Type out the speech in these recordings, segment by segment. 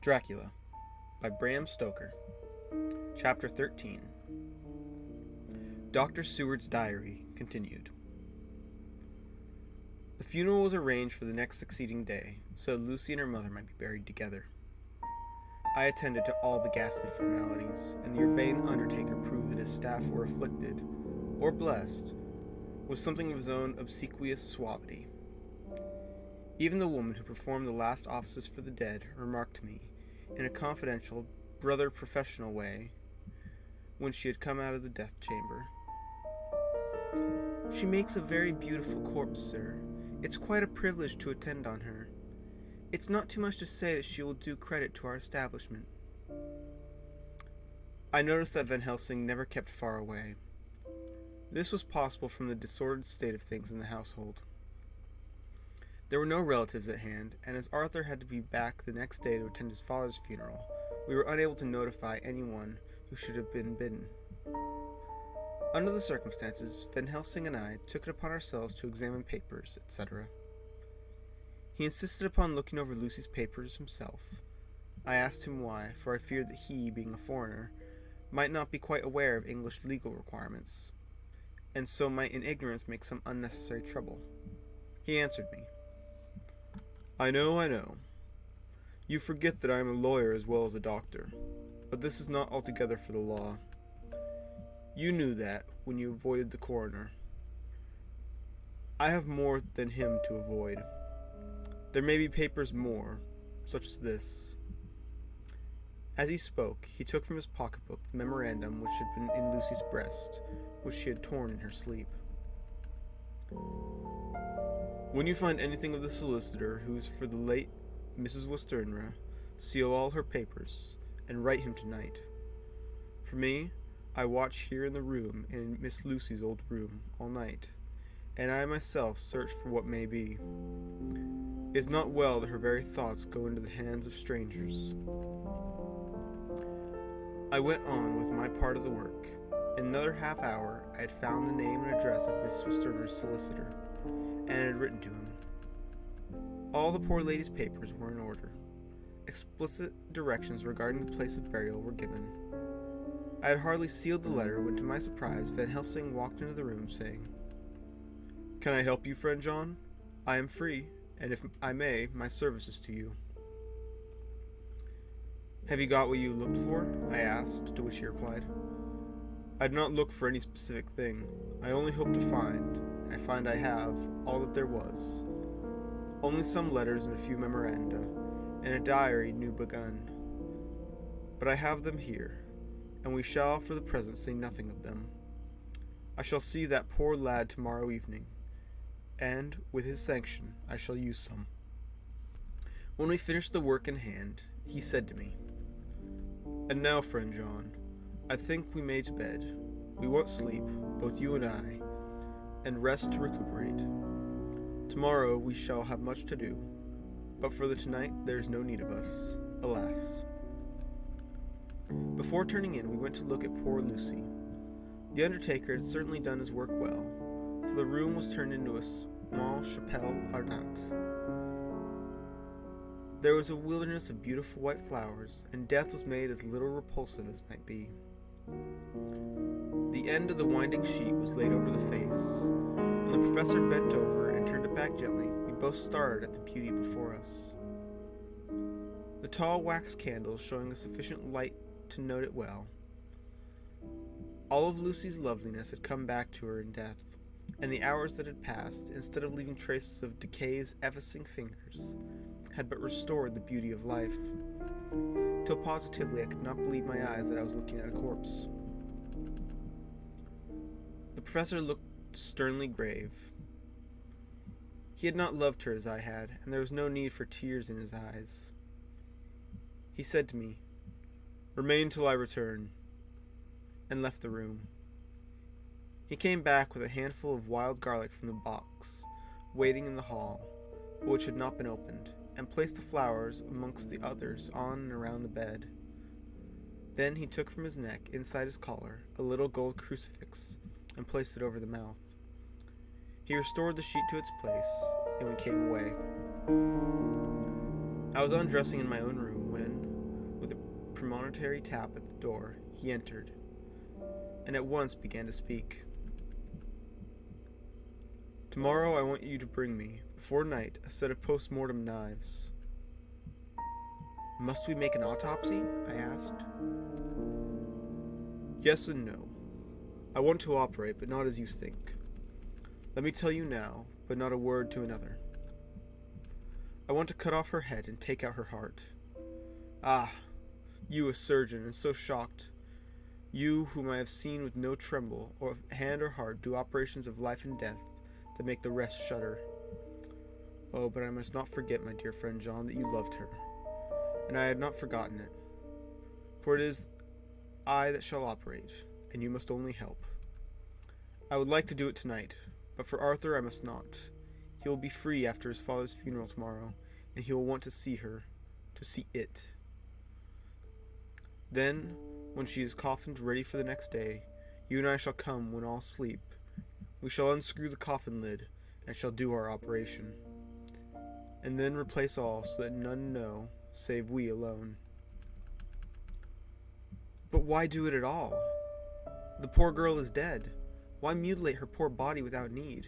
Dracula by Bram Stoker. Chapter 13. Dr. Seward's Diary continued. The funeral was arranged for the next succeeding day, so that Lucy and her mother might be buried together. I attended to all the ghastly formalities, and the urbane undertaker proved that his staff were afflicted, or blessed, with something of his own obsequious suavity. Even the woman who performed the last offices for the dead remarked to me, in a confidential, brother professional way, when she had come out of the death chamber. "She makes a very beautiful corpse, sir. It's quite a privilege to attend on her. It's not too much to say that she will do credit to our establishment." I noticed that Van Helsing never kept far away. This was possible from the disordered state of things in the household. There were no relatives at hand, and as Arthur had to be back the next day to attend his father's funeral, we were unable to notify anyone who should have been bidden. Under the circumstances, Van Helsing and I took it upon ourselves to examine papers, etc. He insisted upon looking over Lucy's papers himself. I asked him why, for I feared that he, being a foreigner, might not be quite aware of English legal requirements, and so might in ignorance make some unnecessary trouble. He answered me, I know. You forget that I am a lawyer as well as a doctor, but this is not altogether for the law. You knew that when you avoided the coroner. I have more than him to avoid. There may be papers more, such as this." As he spoke, he took from his pocketbook the memorandum which had been in Lucy's breast, which she had torn in her sleep. "When you find anything of the solicitor who is for the late Mrs. Westenra, seal all her papers, and write him tonight. For me, I watch here in the room and in Miss Lucy's old room all night, and I myself search for what may be. It is not well that her very thoughts go into the hands of strangers." I went on with my part of the work. In another half hour, I had found the name and address of Miss Westenra's solicitor, and had written to him. All the poor lady's papers were in order. Explicit directions regarding the place of burial were given. I had hardly sealed the letter when, to my surprise, Van Helsing walked into the room, saying, "Can I help you, friend John? I am free, and if I may, my services to you." "Have you got what you looked for?" I asked, to which he replied, "I did not look for any specific thing. I only hope to find, and I find I have, all that there was. Only some letters and a few memoranda, and a diary new begun. But I have them here, and we shall for the present say nothing of them. I shall see that poor lad tomorrow evening, and, with his sanction, I shall use some." When we finished the work in hand, he said to me, "And now, friend John, I think we may to bed. We want sleep, both you and I, and rest to recuperate. Tomorrow we shall have much to do, but for the tonight there is no need of us, alas." Before turning in, we went to look at poor Lucy. The undertaker had certainly done his work well, for the room was turned into a small chapelle ardente. There was a wilderness of beautiful white flowers, and death was made as little repulsive as might be. The end of the winding sheet was laid over the face. When the professor bent over and turned it back gently, we both started at the beauty before us. The tall wax candles showing a sufficient light to note it well. All of Lucy's loveliness had come back to her in death, and the hours that had passed, instead of leaving traces of decay's effacing fingers, had but restored the beauty of life, till positively I could not believe my eyes that I was looking at a corpse. The professor looked sternly grave. He had not loved her as I had, and there was no need for tears in his eyes. He said to me, "Remain till I return," and left the room. He came back with a handful of wild garlic from the box, waiting in the hall, but which had not been opened, and placed the flowers amongst the others on and around the bed. Then he took from his neck, inside his collar, a little gold crucifix, and placed it over the mouth. He restored the sheet to its place, and we came away. I was undressing in my own room when, premonitory tap at the door, he entered, and at once began to speak. Tomorrow I want you to bring me, before night, a set of postmortem knives. Must we make an autopsy? I asked. Yes and no. I want to operate, but not as you think. Let me tell you now, but not a word to another. I want to cut off her head and take out her heart. Ah, you a surgeon, and so shocked. You, whom I have seen with no tremble, or hand or heart, do operations of life and death that make the rest shudder. Oh, but I must not forget, my dear friend John, that you loved her, and I had not forgotten it. For it is I that shall operate, and you must only help. I would like to do it tonight, but for Arthur I must not. He will be free after his father's funeral tomorrow, and he will want to see her, to see it. Then, when she is coffined ready for the next day, you and I shall come when all sleep. We shall unscrew the coffin lid, and shall do our operation, and then replace all so that none know, save we alone. But why do it at all? The poor girl is dead. Why mutilate her poor body without need?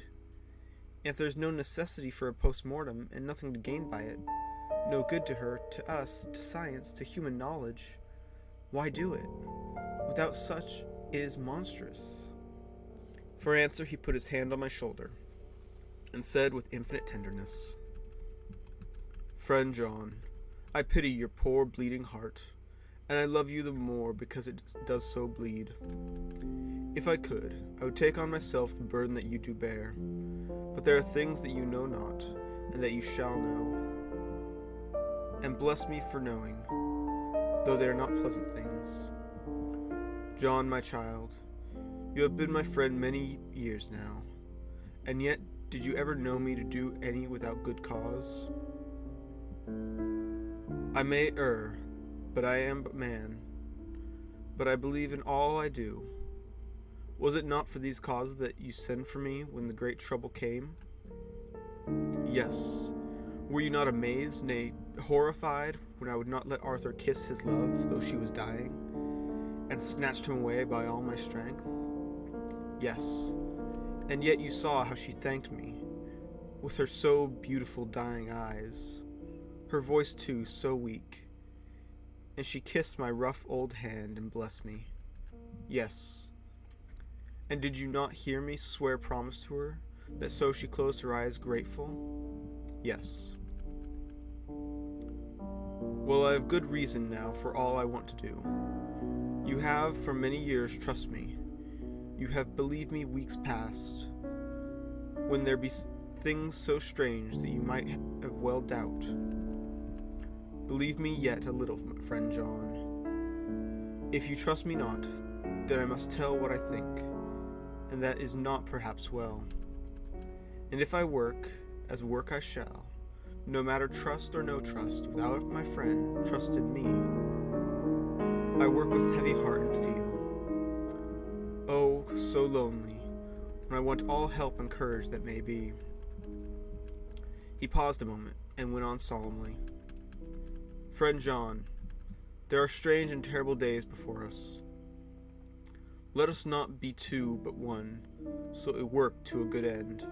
If there's no necessity for a post-mortem, and nothing to gain by it, no good to her, to us, to science, to human knowledge, why do it? Without such, it is monstrous. For answer, he put his hand on my shoulder, and said with infinite tenderness, Friend John, I pity your poor bleeding heart, and I love you the more because it does so bleed. If I could, I would take on myself the burden that you do bear, but there are things that you know not, and that you shall know. And bless me for knowing, though they are not pleasant things. John, my child, you have been my friend many years now, and yet did you ever know me to do any without good cause? I may err, but I am but man, but I believe in all I do. Was it not for these causes that you sent for me when the great trouble came? Yes. Were you not amazed, nay, horrified, when I would not let Arthur kiss his love, though she was dying, and snatched him away by all my strength? Yes. And yet you saw how she thanked me, with her so beautiful dying eyes, her voice too so weak, and she kissed my rough old hand and blessed me. Yes. And did you not hear me swear promise to her, that so she closed her eyes grateful? Yes. Well, I have good reason now for all I want to do. You have for many years trust me. You have believed me weeks past, when there be things so strange that you might have well doubt. Believe me yet a little, friend John. If you trust me not, then I must tell what I think, and that is not perhaps well. And if I work, as work I shall, no matter trust or no trust, without my friend trust in me, I work with heavy heart and feel, oh, so lonely, when I want all help and courage that may be. He paused a moment, and went on solemnly. Friend John, there are strange and terrible days before us. Let us not be two but one, so it work to a good end.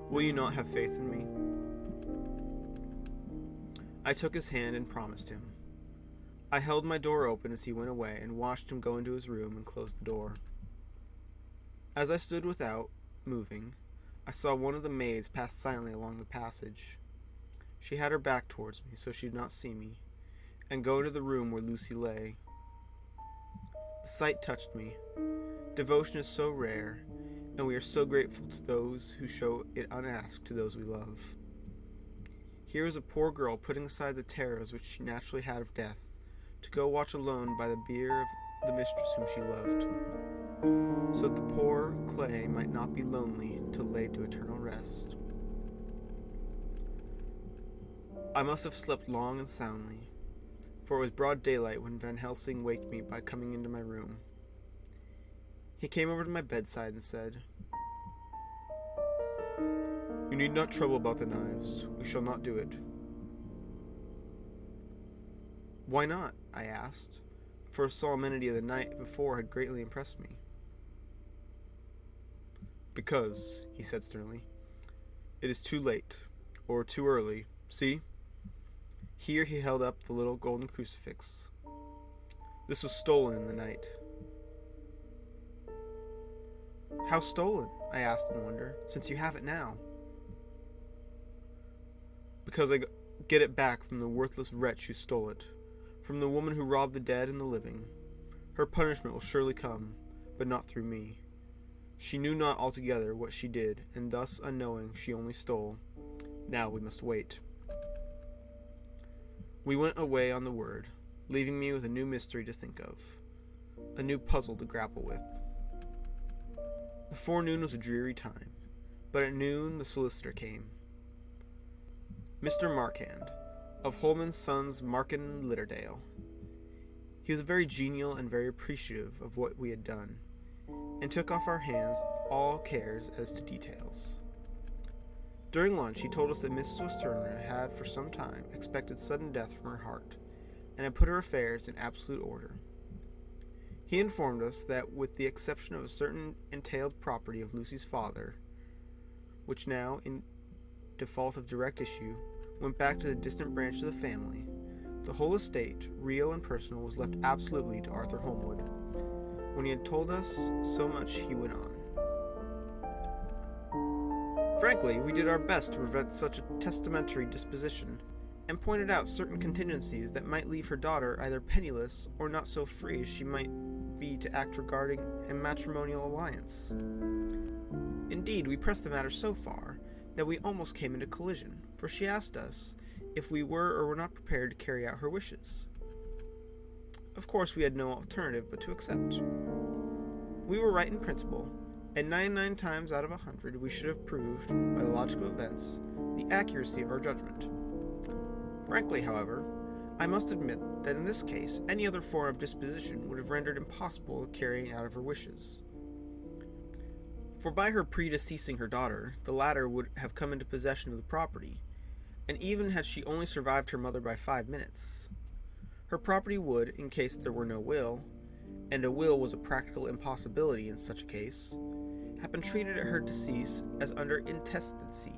Will you not have faith in me? I took his hand and promised him. I held my door open as he went away, and watched him go into his room and close the door. As I stood without, moving, I saw one of the maids pass silently along the passage. She had her back towards me, so she did not see me, and go into the room where Lucy lay. The sight touched me. Devotion is so rare, and we are so grateful to those who show it unasked to those we love. Here was a poor girl putting aside the terrors which she naturally had of death, to go watch alone by the bier of the mistress whom she loved, so that the poor clay might not be lonely till laid to eternal rest. I must have slept long and soundly, for it was broad daylight when Van Helsing waked me by coming into my room. He came over to my bedside and said, You need not trouble about the knives. We shall not do it. Why not? I asked, for the solemnity of the night before had greatly impressed me. Because, he said sternly, it is too late, or too early. See? Here he held up the little golden crucifix. This was stolen in the night. How stolen? I asked in wonder, since you have it now. Because I get it back from the worthless wretch who stole it, from the woman who robbed the dead and the living. Her punishment will surely come, but not through me. She knew not altogether what she did, and thus unknowing she only stole. Now we must wait. We went away on the word, leaving me with a new mystery to think of, a new puzzle to grapple with. The forenoon was a dreary time, but at noon the solicitor came. Mr. Markhand, of Holman's Sons Markin Litterdale. He was very genial and very appreciative of what we had done, and took off our hands all cares as to details. During lunch, he told us that Mrs. Westenra had for some time expected sudden death from her heart, and had put her affairs in absolute order. He informed us that, with the exception of a certain entailed property of Lucy's father, which now, in default of direct issue, went back to the distant branch of the family, the whole estate, real and personal, was left absolutely to Arthur Holmwood. When he had told us so much, he went on. Frankly, we did our best to prevent such a testamentary disposition, and pointed out certain contingencies that might leave her daughter either penniless or not so free as she might be to act regarding a matrimonial alliance. Indeed, we pressed the matter so far that we almost came into collision, for she asked us if we were or were not prepared to carry out her wishes. Of course, we had no alternative but to accept. We were right in principle, and 99 times out of 100 we should have proved, by the logical events, the accuracy of our judgment. Frankly, however, I must admit that in this case any other form of disposition would have rendered impossible the carrying out of her wishes. For by her predeceasing her daughter, the latter would have come into possession of the property, and even had she only survived her mother by 5 minutes, her property would, in case there were no will, and a will was a practical impossibility in such a case, have been treated at her decease as under intestacy.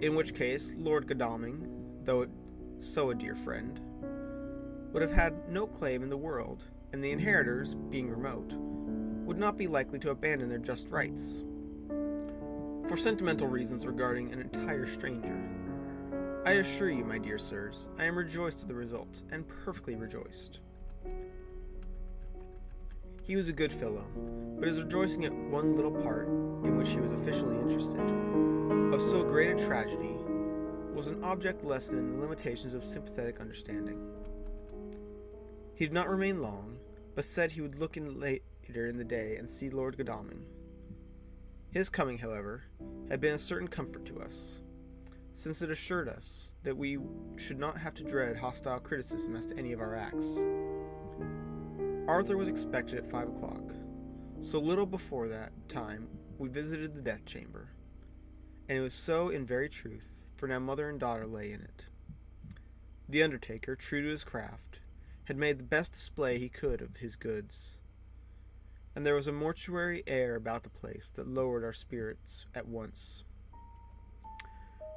In which case, Lord Godalming, though so a dear friend, would have had no claim in the world, and the inheritors, being remote, would not be likely to abandon their just rights. For sentimental reasons regarding an entire stranger, I assure you, my dear sirs, I am rejoiced at the result, and perfectly rejoiced. He was a good fellow, but his rejoicing at one little part, in which he was officially interested, of so great a tragedy, was an object lesson in the limitations of sympathetic understanding. He did not remain long, but said he would look in later in the day and see Lord Godalming. His coming, however, had been a certain comfort to us, since it assured us that we should not have to dread hostile criticism as to any of our acts. Arthur was expected at 5 o'clock, so little before that time we visited the death chamber, and it was so in very truth, for now mother and daughter lay in it. The undertaker, true to his craft, had made the best display he could of his goods, and there was a mortuary air about the place that lowered our spirits at once.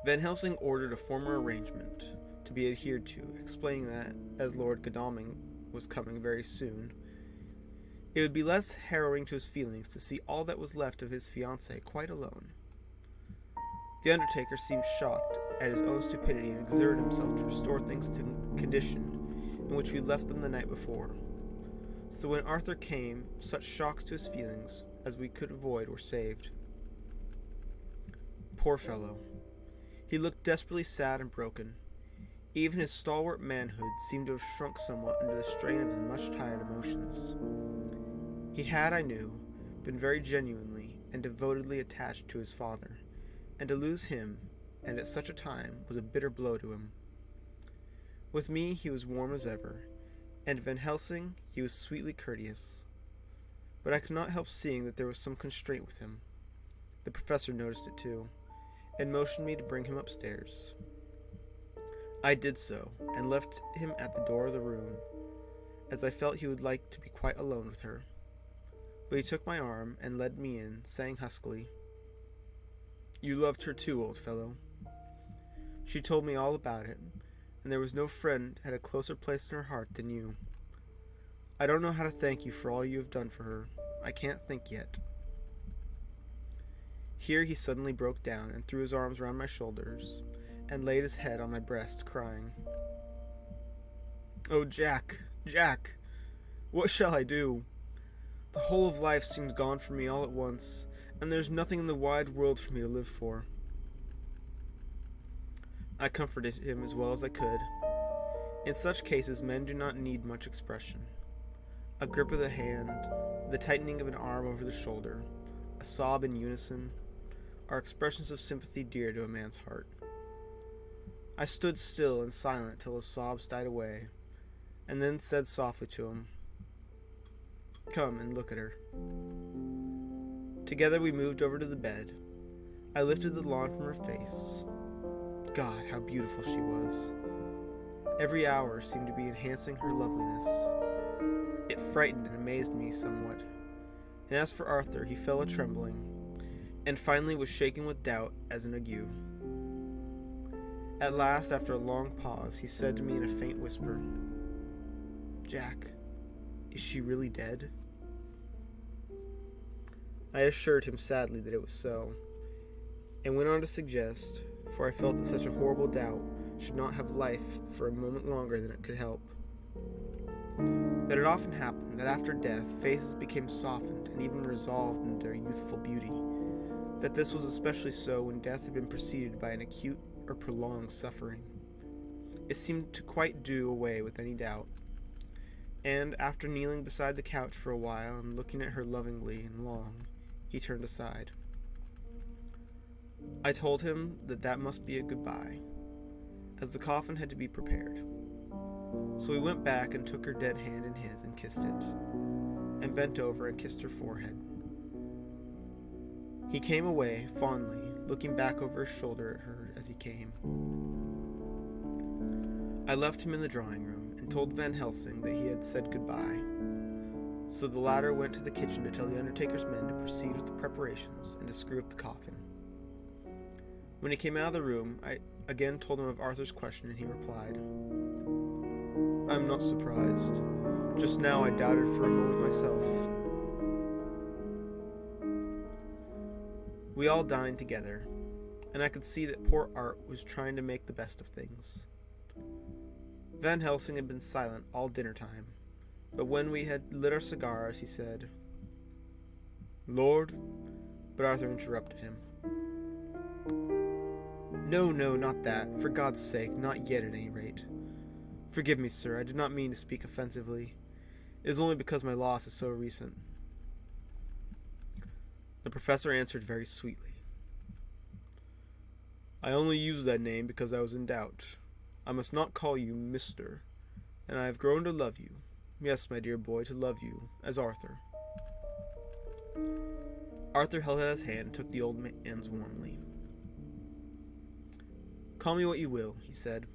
Van Helsing ordered a former arrangement to be adhered to, explaining that, as Lord Godalming was coming very soon, it would be less harrowing to his feelings to see all that was left of his fiancée quite alone. The undertaker seemed shocked at his own stupidity and exerted himself to restore things to condition in which we left them the night before. So when Arthur came, such shocks to his feelings as we could avoid were saved. Poor fellow. He looked desperately sad and broken. Even his stalwart manhood seemed to have shrunk somewhat under the strain of his much-tired emotions. He had, I knew, been very genuinely and devotedly attached to his father, and to lose him, and at such a time, was a bitter blow to him. With me he was warm as ever, and Van Helsing he was sweetly courteous. But I could not help seeing that there was some constraint with him. The professor noticed it too, and motioned me to bring him upstairs. I did so, and left him at the door of the room, as I felt he would like to be quite alone with her. But he took my arm and led me in, saying huskily, "You loved her too, old fellow." She told me all about it, and there was no friend had a closer place in her heart than you. I don't know how to thank you for all you have done for her. I can't think yet. Here he suddenly broke down and threw his arms around my shoulders and laid his head on my breast, crying, "Oh, Jack, Jack, what shall I do? The whole of life seems gone from me all at once, and there's nothing in the wide world for me to live for." I comforted him as well as I could. In such cases, men do not need much expression. A grip of the hand, the tightening of an arm over the shoulder, a sob in unison, are expressions of sympathy dear to a man's heart. I stood still and silent till his sobs died away, and then said softly to him, "Come and look at her." Together we moved over to the bed. I lifted the lawn from her face. God, how beautiful she was. Every hour seemed to be enhancing her loveliness. It frightened and amazed me somewhat. And as for Arthur, he fell a-trembling, and finally was shaken with doubt as an ague. At last, after a long pause, he said to me in a faint whisper, "Jack, is she really dead?" I assured him sadly that it was so, and went on to suggest, for I felt that such a horrible doubt should not have life for a moment longer than it could help, that it often happened that after death faces became softened and even resolved into their youthful beauty, that this was especially so when death had been preceded by an acute or prolonged suffering. It seemed to quite do away with any doubt, and after kneeling beside the couch for a while and looking at her lovingly and long, he turned aside. I told him that must be a goodbye, as the coffin had to be prepared. So we went back and took her dead hand in his and kissed it, and bent over and kissed her forehead. He came away fondly, looking back over his shoulder at her as he came. I left him in the drawing room and told Van Helsing that he had said goodbye. So the latter went to the kitchen to tell the undertaker's men to proceed with the preparations and to screw up the coffin. When he came out of the room, I again told him of Arthur's question, and he replied, "I am not surprised. Just now I doubted for a moment myself." We all dined together, and I could see that poor Art was trying to make the best of things. Van Helsing had been silent all dinner time, but when we had lit our cigars, he said, "Lord," but Arthur interrupted him. No, not that. For God's sake, not yet at any rate. Forgive me, sir, I did not mean to speak offensively. It is only because my loss is so recent." The professor answered very sweetly, "I only used that name because I was in doubt. I must not call you Mr., and I have grown to love you. Yes, my dear boy, to love you, as Arthur." Arthur held out his hand and took the old man's warmly. "Call me what you will," he said.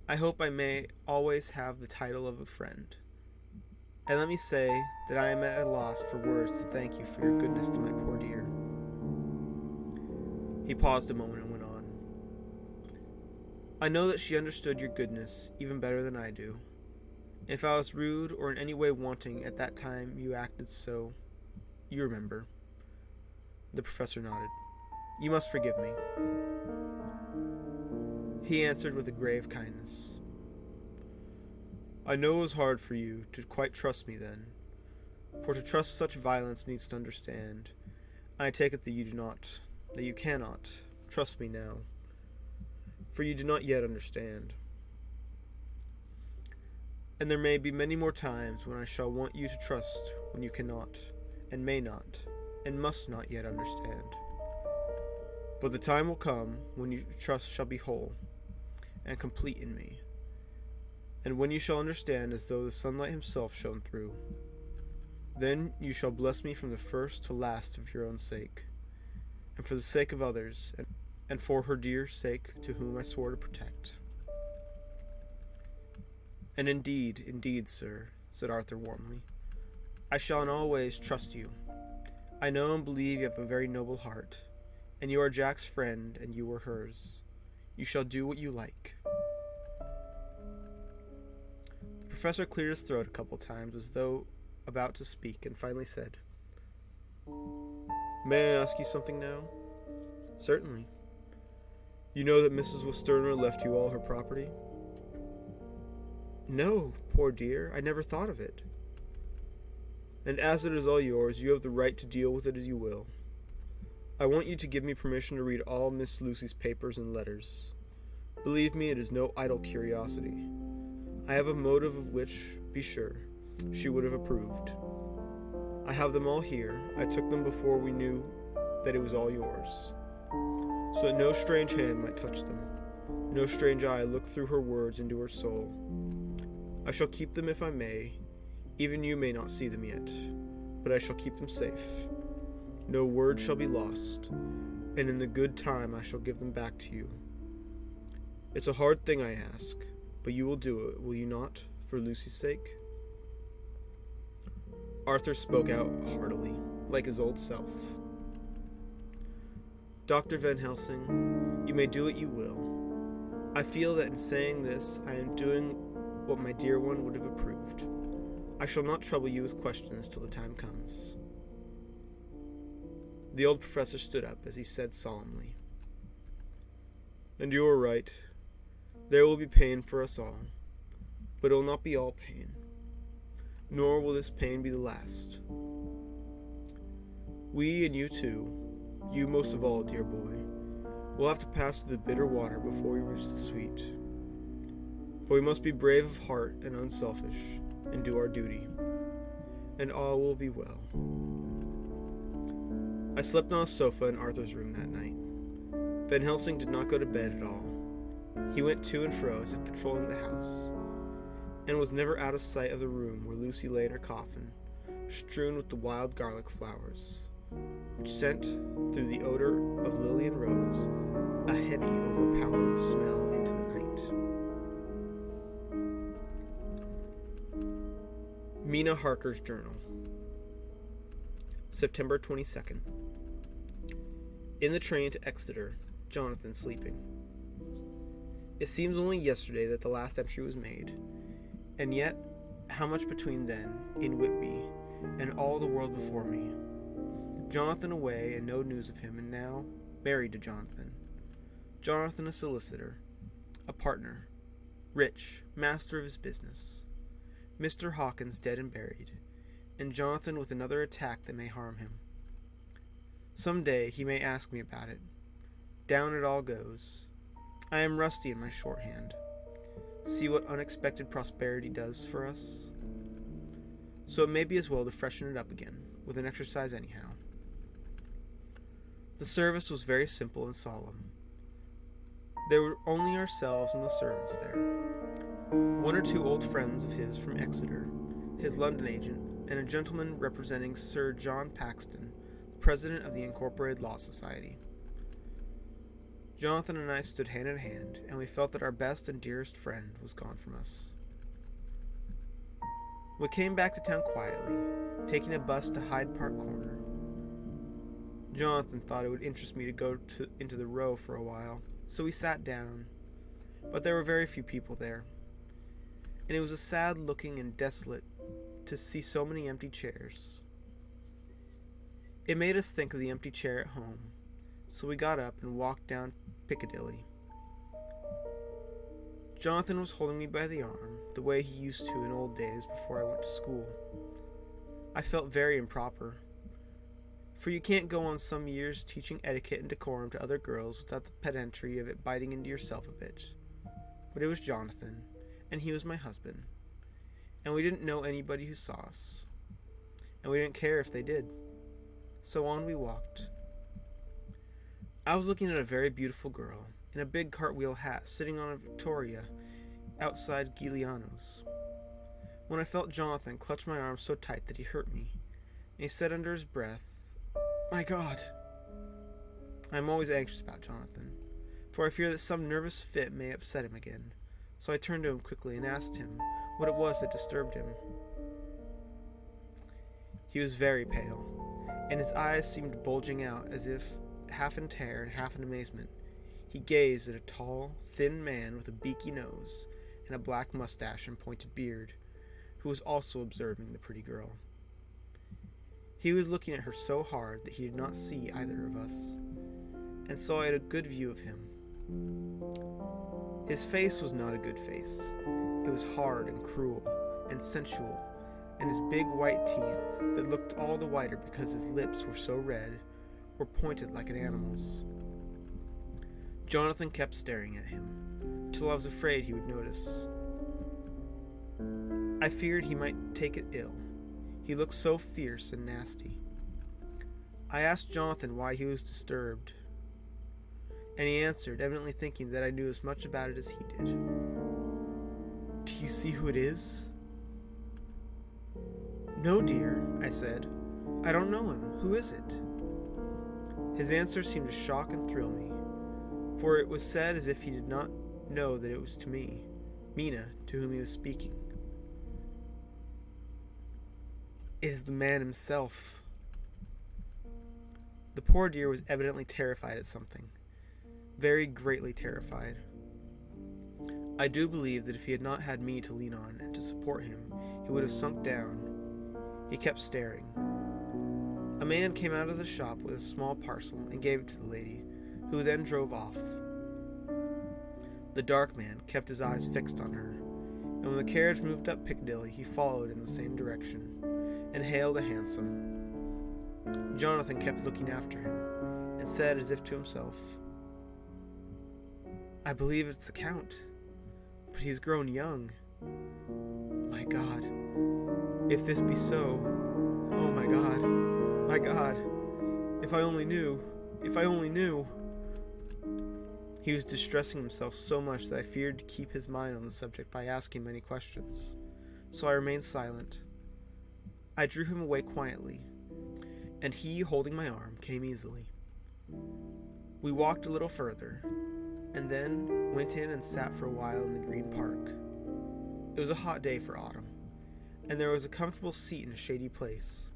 "I hope I may always have the title of a friend. And let me say that I am at a loss for words to thank you for your goodness to my poor dear." He paused a moment and went on. "I know that she understood your goodness even better than I do. And if I was rude or in any way wanting at that time you acted so, you remember." The professor nodded. "You must forgive me." He answered with a grave kindness, "I know it was hard for you to quite trust me then, for to trust such violence needs to understand. I take it that you do not, that you cannot, trust me now, for you do not yet understand. And there may be many more times when I shall want you to trust when you cannot, and may not, and must not yet understand. But the time will come when your trust shall be whole and complete in me, and when you shall understand as though the sunlight himself shone through. Then you shall bless me from the first to last of your own sake, and for the sake of others, and for her dear sake to whom I swore to protect." "And indeed, sir," said Arthur warmly, "I shall in all ways trust you. I know and believe you have a very noble heart, and you are Jack's friend, and you are hers. You shall do what you like." The professor cleared his throat a couple times as though about to speak, and finally said, "May I ask you something now?" "Certainly." "You know that Mrs. Westerner left you all her property?" "No, poor dear, I never thought of it." "And as it is all yours, you have the right to deal with it as you will. I want you to give me permission to read all Miss Lucy's papers and letters. Believe me, it is no idle curiosity. I have a motive of which, be sure, she would have approved. I have them all here. I took them before we knew that it was all yours, so that no strange hand might touch them, no strange eye look through her words into her soul. I shall keep them if I may. Even you may not see them yet, but I shall keep them safe. No word shall be lost, and in the good time I shall give them back to you. It's a hard thing I ask, but you will do it, will you not, for Lucy's sake?" Arthur spoke out heartily, like his old self. "Dr. Van Helsing, you may do what you will. I feel that in saying this I am doing what my dear one would have approved. I shall not trouble you with questions till the time comes." The old professor stood up as he said solemnly, "And you are right. There will be pain for us all, but it will not be all pain. Nor will this pain be the last. We and you too, you most of all, dear boy, will have to pass through the bitter water before we reach the sweet. But we must be brave of heart and unselfish, and do our duty, and all will be well." I slept on a sofa in Arthur's room that night. Van Helsing did not go to bed at all. He went to and fro as if patrolling the house, and was never out of sight of the room where Lucy lay in her coffin, strewn with the wild garlic flowers, which sent, through the odor of lily and rose, a heavy, overpowering smell into the night. Mina Harker's Journal, September 22nd. In the train to Exeter, Jonathan sleeping. It seems only yesterday that the last entry was made, and yet how much between then, in Whitby, and all the world before me. Jonathan away and no news of him, and now married to Jonathan. Jonathan a solicitor, a partner, rich, master of his business. Mr. Hawkins dead and buried, and Jonathan with another attack that may harm him. Some day he may ask me about it. Down it all goes. I am rusty in my shorthand. See what unexpected prosperity does for us? So it may be as well to freshen it up again, with an exercise anyhow. The service was very simple and solemn. There were only ourselves and the servants there. One or two old friends of his from Exeter, his London agent, and a gentleman representing Sir John Paxton, president of the Incorporated Law Society. Jonathan and I stood hand in hand, and we felt that our best and dearest friend was gone from us. We came back to town quietly, taking a bus to Hyde Park Corner. Jonathan thought it would interest me to go into the Row for a while, so we sat down, but there were very few people there, and it was a sad looking and desolate to see so many empty chairs. It made us think of the empty chair at home, so we got up and walked down Piccadilly. Jonathan was holding me by the arm, the way he used to in old days before I went to school. I felt very improper, for you can't go on some years teaching etiquette and decorum to other girls without the pedantry of it biting into yourself a bit. But it was Jonathan, and he was my husband, and we didn't know anybody who saw us, and we didn't care if they did. So on we walked. I was looking at a very beautiful girl, in a big cartwheel hat, sitting on a Victoria outside Giuliano's, when I felt Jonathan clutch my arm so tight that he hurt me, and he said under his breath, "My God!" I am always anxious about Jonathan, for I fear that some nervous fit may upset him again, so I turned to him quickly and asked him what it was that disturbed him. He was very pale, and his eyes seemed bulging out as if, half in terror and half in amazement, he gazed at a tall, thin man with a beaky nose and a black mustache and pointed beard, who was also observing the pretty girl. He was looking at her so hard that he did not see either of us, and so I had a good view of him. His face was not a good face. It was hard and cruel and sensual, and his big white teeth, that looked all the whiter because his lips were so red, were pointed like an animal's. Jonathan kept staring at him, till I was afraid he would notice. I feared he might take it ill. He looked so fierce and nasty. I asked Jonathan why he was disturbed, and he answered, evidently thinking that I knew as much about it as he did. "Do you see who it is?" "No, dear," I said. "I don't know him. Who is it?" His answer seemed to shock and thrill me, for it was said as if he did not know that it was to me, Mina, to whom he was speaking. "It is the man himself." The poor dear was evidently terrified at something, very greatly terrified. I do believe that if he had not had me to lean on and to support him, he would have sunk down. He kept staring. A man came out of the shop with a small parcel and gave it to the lady, who then drove off. The dark man kept his eyes fixed on her, and when the carriage moved up Piccadilly, he followed in the same direction and hailed a hansom. Jonathan kept looking after him, and said as if to himself, "I believe it's the Count, but he's grown young. My God, if this be so, oh my God, my God, if I only knew, if I only knew." He was distressing himself so much that I feared to keep his mind on the subject by asking many questions, so I remained silent. I drew him away quietly, and he, holding my arm, came easily. We walked a little further, and then went in and sat for a while in the Green Park. It was a hot day for autumn, and there was a comfortable seat in a shady place.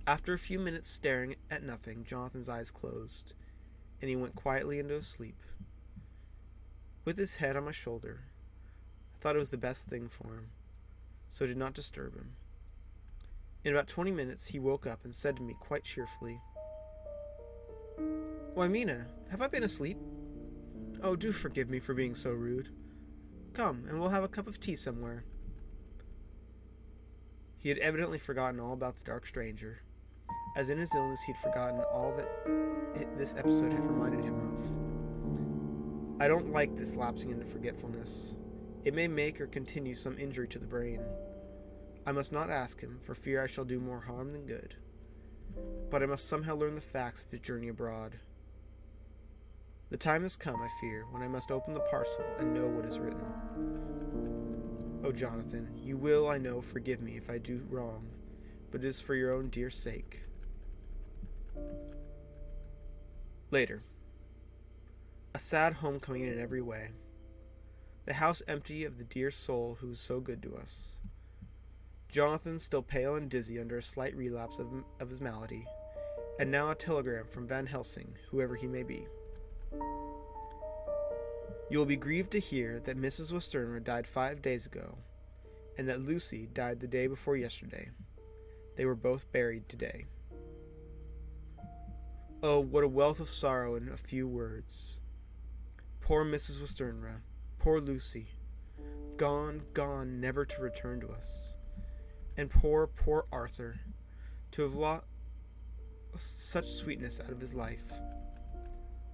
After a few minutes staring at nothing, Jonathan's eyes closed, and he went quietly into his sleep. With his head on my shoulder, I thought it was the best thing for him, so did not disturb him. In about 20 minutes he woke up and said to me quite cheerfully, "Why, Mina, have I been asleep? Oh, do forgive me for being so rude. Come, and we'll have a cup of tea somewhere." He had evidently forgotten all about the dark stranger, as in his illness he had forgotten all that this episode had reminded him of. I don't like this lapsing into forgetfulness. It may make or continue some injury to the brain. I must not ask him, for fear I shall do more harm than good. But I must somehow learn the facts of his journey abroad. The time has come, I fear, when I must open the parcel and know what is written. Oh, Jonathan, you will, I know, forgive me if I do wrong, but it is for your own dear sake. Later. A sad homecoming in every way. The house empty of the dear soul who was so good to us. Jonathan still pale and dizzy under a slight relapse of his malady, and now a telegram from Van Helsing, whoever he may be. "You will be grieved to hear that Mrs. Westenra died 5 days ago, and that Lucy died the day before yesterday. They were both buried today." Oh, what a wealth of sorrow in a few words. Poor Mrs. Westenra, poor Lucy, gone, gone, never to return to us. And poor Arthur, to have lost such sweetness out of his life.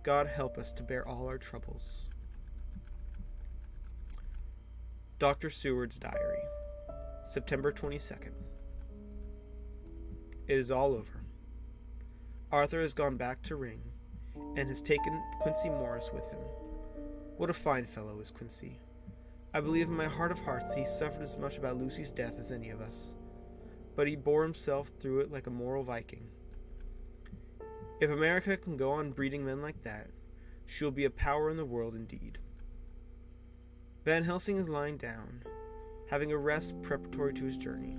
God help us to bear all our troubles. Dr. Seward's Diary, September 22nd. It is all over. Arthur has gone back to Ring, and has taken Quincy Morris with him. What a fine fellow is Quincy. I believe in my heart of hearts he suffered as much about Lucy's death as any of us, but he bore himself through it like a moral Viking. If America can go on breeding men like that, she will be a power in the world indeed. Van Helsing is lying down, having a rest preparatory to his journey.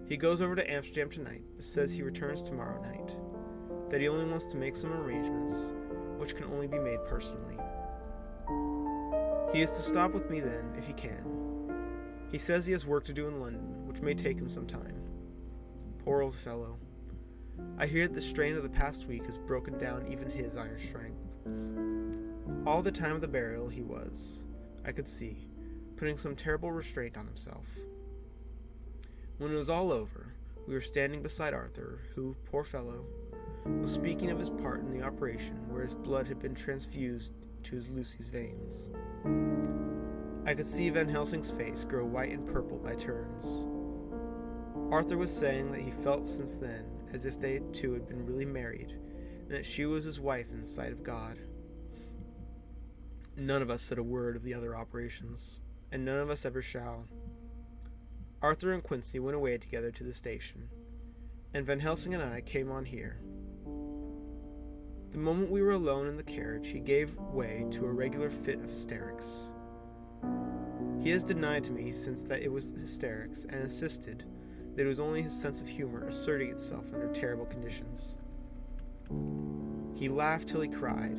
He goes over to Amsterdam tonight, but says he returns tomorrow night, that he only wants to make some arrangements, which can only be made personally. He is to stop with me then, if he can. He says he has work to do in London, which may take him some time. Poor old fellow. I hear that the strain of the past week has broken down even his iron strength. All the time of the burial he was, I could see, putting some terrible restraint on himself. When it was all over, we were standing beside Arthur, who, poor fellow, was speaking of his part in the operation where his blood had been transfused to his Lucy's veins. I could see Van Helsing's face grow white and purple by turns. Arthur was saying that he felt since then as if they two had been really married, and that she was his wife in the sight of God. None of us said a word of the other operations, and none of us ever shall. Arthur and Quincy went away together to the station, and Van Helsing and I came on here. The moment we were alone in the carriage, he gave way to a regular fit of hysterics. He has denied to me since that it was hysterics, and insisted that it was only his sense of humor asserting itself under terrible conditions. He laughed till he cried,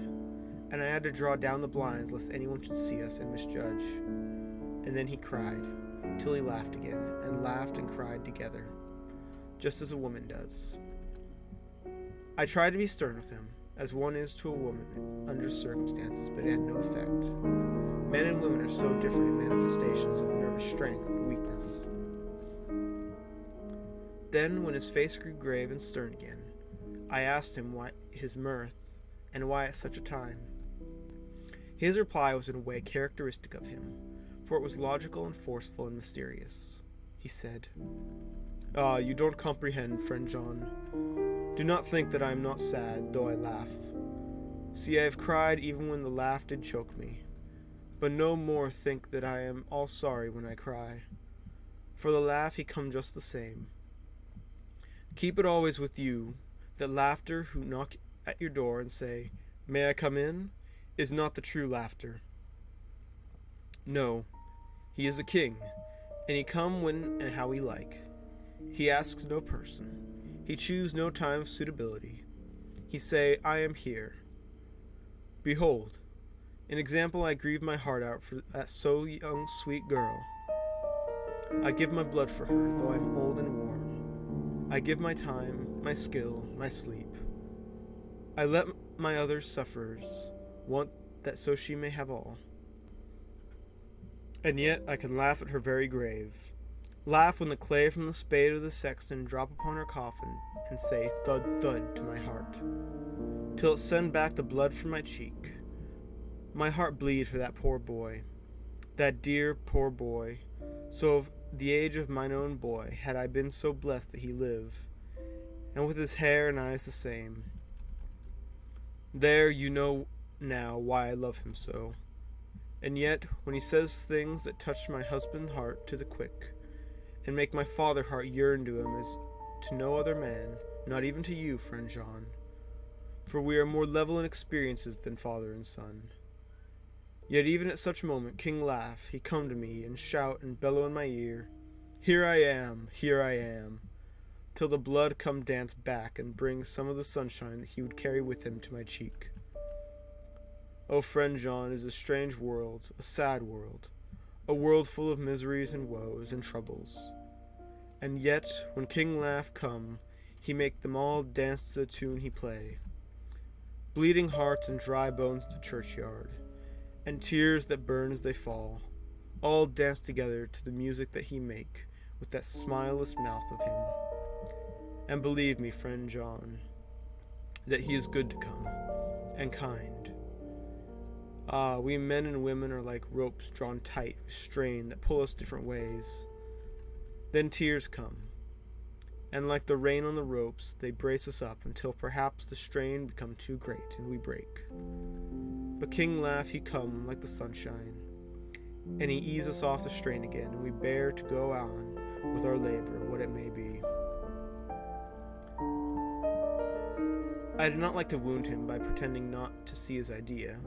and I had to draw down the blinds lest anyone should see us and misjudge. And then he cried, till he laughed again, and laughed and cried together, just as a woman does. I tried to be stern with him, as one is to a woman under circumstances, but it had no effect. Men and women are so different in manifestations of nervous strength and weakness. Then, when his face grew grave and stern again, I asked him why his mirth, and why at such a time. His reply was in a way characteristic of him, for it was logical and forceful and mysterious. He said, "Ah, you don't comprehend, friend John. Do not think that I am not sad, though I laugh. See, I have cried even when the laugh did choke me. But no more think that I am all sorry when I cry. For the laugh he come just the same. Keep it always with you, that laughter who knock at your door and say, 'May I come in?' is not the true laughter. No, he is a king, and he come when and how he like. He asks no person. He choose no time of suitability. He say, 'I am here.' Behold, an example I grieve my heart out for that so young sweet girl. I give my blood for her, though I am old and worn. I give my time, my skill, my sleep. I let my other sufferers want that so she may have all. And yet I can laugh at her very grave. Laugh when the clay from the spade of the sexton drop upon her coffin and say thud thud to my heart, till it send back the blood from my cheek. My heart bleed for that poor boy, that dear poor boy. So of the age of mine own boy, had I been so blessed that he live, and with his hair and eyes the same. There you know now why I love him so. And yet, when he says things that touch my husband's heart to the quick, and make my father heart yearn to him as to no other man, not even to you, friend John, for we are more level in experiences than father and son. Yet even at such moment, King laugh, he come to me, and shout and bellow in my ear, 'Here I am, here I am,' till the blood come dance back and bring some of the sunshine that he would carry with him to my cheek. Oh, friend John, it is a strange world, a sad world, a world full of miseries and woes and troubles. And yet, when King laugh come, he make them all dance to the tune he play. Bleeding hearts and dry bones to churchyard, and tears that burn as they fall, all dance together to the music that he make with that smileless mouth of him. And believe me, friend John, that he is good to come, and kind. Ah, we men and women are like ropes drawn tight with strain that pull us different ways. Then tears come, and like the rain on the ropes, they brace us up until perhaps the strain become too great and we break. But King laugh he come like the sunshine, and he ease us off the strain again, and we bear to go on with our labor, what it may be. I did not like to wound him by pretending not to see his idea,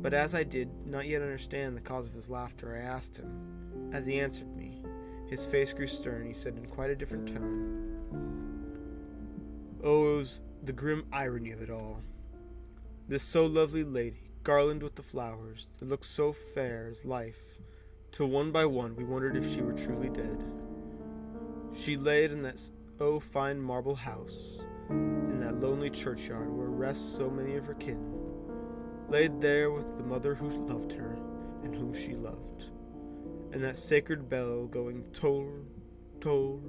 But as I did not yet understand the cause of his laughter, I asked him. As he answered me, his face grew stern. He said in quite a different tone, "Oh, it was the grim irony of it all. This so lovely lady, garlanded with the flowers, that looked so fair as life, till one by one we wondered if she were truly dead. She laid in that fine marble house, in that lonely churchyard where rest so many of her kin, laid there with the mother who loved her, and whom she loved, and that sacred bell going toll, toll,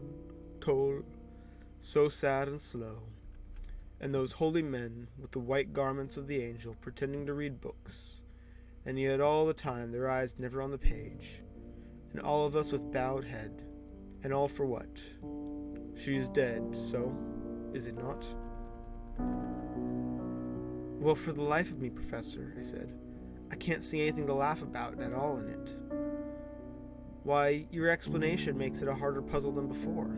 toll, so sad and slow, and those holy men with the white garments of the angel pretending to read books, and yet all the time their eyes never on the page, and all of us with bowed head, and all for what? She is dead, so, is it not?" "Well, for the life of me, Professor," I said, "I can't see anything to laugh about at all in it." "Why, your explanation makes it a harder puzzle than before.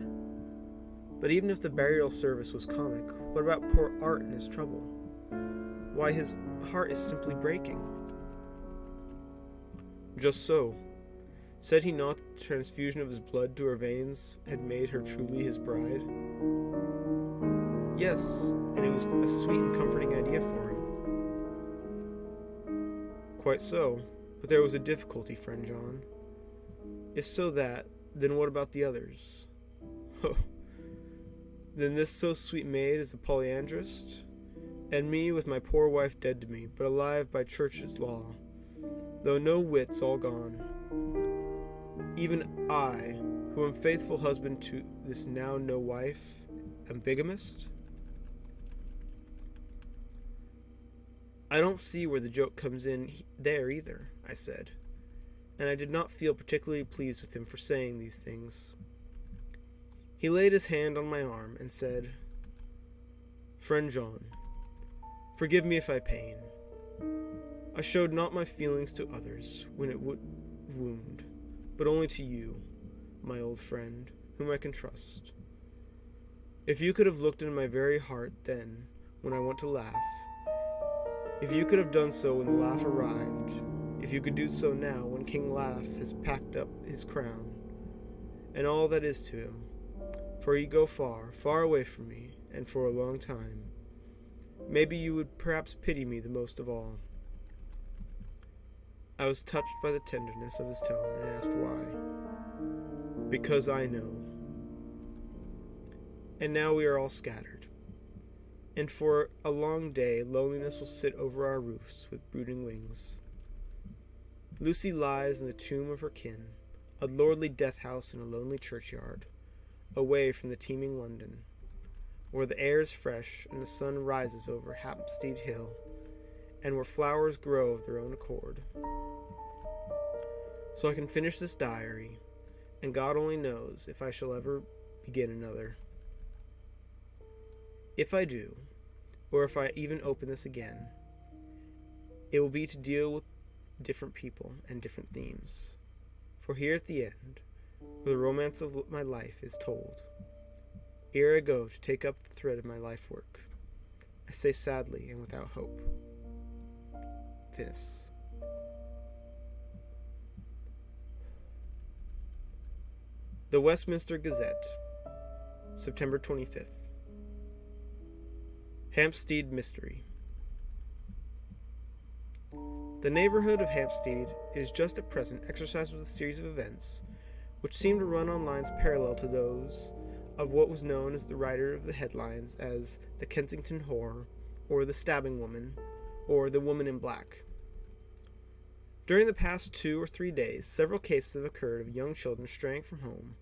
But even if the burial service was comic, what about poor Art and his trouble? Why, his heart is simply breaking." "Just so. Said he not that the transfusion of his blood to her veins had made her truly his bride?" "Yes, and it was a sweet and comforting idea for him." "Quite so, but there was a difficulty, friend John. If so that, then what about the others?" "Oh, then this so sweet maid is a polyandrist? And me with my poor wife dead to me, but alive by church's law, though no wits all gone. Even I, who am faithful husband to this now no wife, am bigamist?" "I don't see where the joke comes in there either," I said, and I did not feel particularly pleased with him for saying these things. He laid his hand on my arm and said, "Friend John, forgive me if I pain. I showed not my feelings to others when it would wound, but only to you, my old friend, whom I can trust. If you could have looked into my very heart then, when I want to laugh, if you could have done so when the laugh arrived, if you could do so now when King Laugh has packed up his crown, and all that is to him, for he go far, far away from me, and for a long time, maybe you would perhaps pity me the most of all." I was touched by the tenderness of his tone and asked why. "Because I know. And now we are all scattered, and for a long day loneliness will sit over our roofs with brooding wings. Lucy lies in the tomb of her kin, a lordly death house in a lonely churchyard, away from the teeming London, where the air is fresh and the sun rises over Hampstead Hill, and where flowers grow of their own accord. So I can finish this diary, and God only knows if I shall ever begin another. If I do, or if I even open this again, it will be to deal with different people and different themes. For here at the end, where the romance of my life is told, ere I go to take up the thread of my life work, I say sadly and without hope, Finis." The Westminster Gazette, September 25th. Hampstead Mystery. The neighborhood of Hampstead is just at present exercised with a series of events which seem to run on lines parallel to those of what was known as the writer of the headlines as the Kensington Horror, or the Stabbing Woman, or the Woman in Black. During the past 2 or 3 days, several cases have occurred of young children straying from home,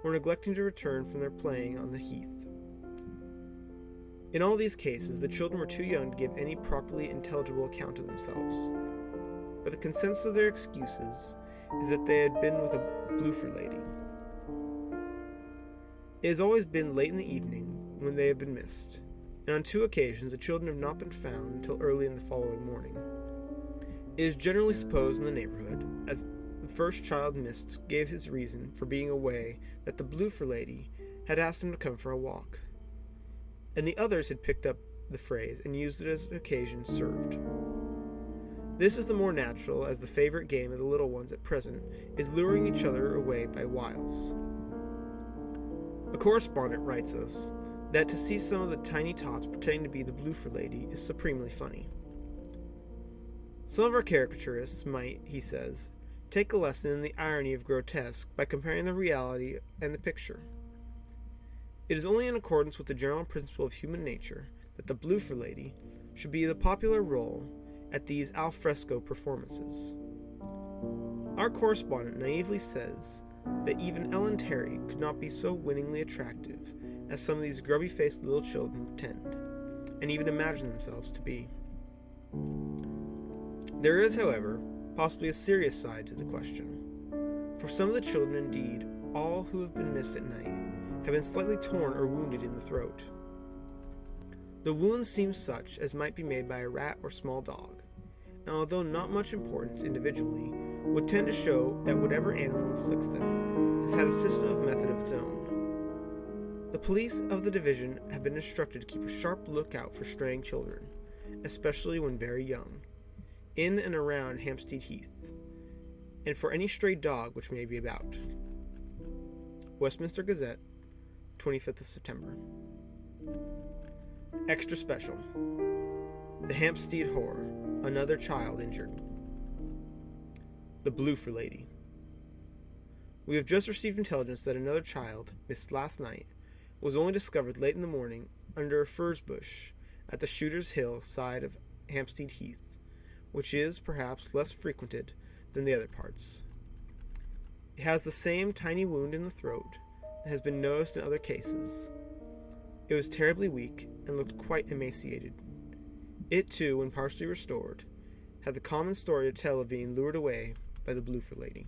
or neglecting to return from their playing on the heath. In all these cases, the children were too young to give any properly intelligible account of themselves, but the consensus of their excuses is that they had been with a bloofer lady. It has always been late in the evening when they have been missed, and on 2 occasions the children have not been found until early in the following morning. It is generally supposed in the neighborhood, as the first child missed gave his reason for being away, that the bloofer lady had asked him to come for a walk, and the others had picked up the phrase and used it as occasion served. This is the more natural, as the favorite game of the little ones at present is luring each other away by wiles. A correspondent writes us that to see some of the tiny tots pretending to be the Bloofer Lady is supremely funny. Some of our caricaturists might, he says, take a lesson in the irony of grotesque by comparing the reality and the picture. It is only in accordance with the general principle of human nature that the Bloofer Lady should be the popular role at these al fresco performances. Our correspondent naively says that even Ellen Terry could not be so winningly attractive as some of these grubby-faced little children pretend, and even imagine themselves to be. There is, however, possibly a serious side to the question. For some of the children, indeed, all who have been missed at night, have been slightly torn or wounded in the throat. The wounds seem such as might be made by a rat or small dog, and although not much importance individually, would tend to show that whatever animal inflicts them has had a system of method of its own. The police of the division have been instructed to keep a sharp lookout for straying children, especially when very young, in and around Hampstead Heath, and for any stray dog which may be about. Westminster Gazette, 25th of September. Extra Special. The Hampstead Horror. Another child injured. The Bloofer Lady. We have just received intelligence that another child, missed last night, was only discovered late in the morning under a furze bush at the Shooter's Hill side of Hampstead Heath, which is, perhaps, less frequented than the other parts. It has the same tiny wound in the throat that has been noticed in other cases. It was terribly weak and looked quite emaciated. It, too, when partially restored, had the common story to tell of being lured away by the Bloofer Lady.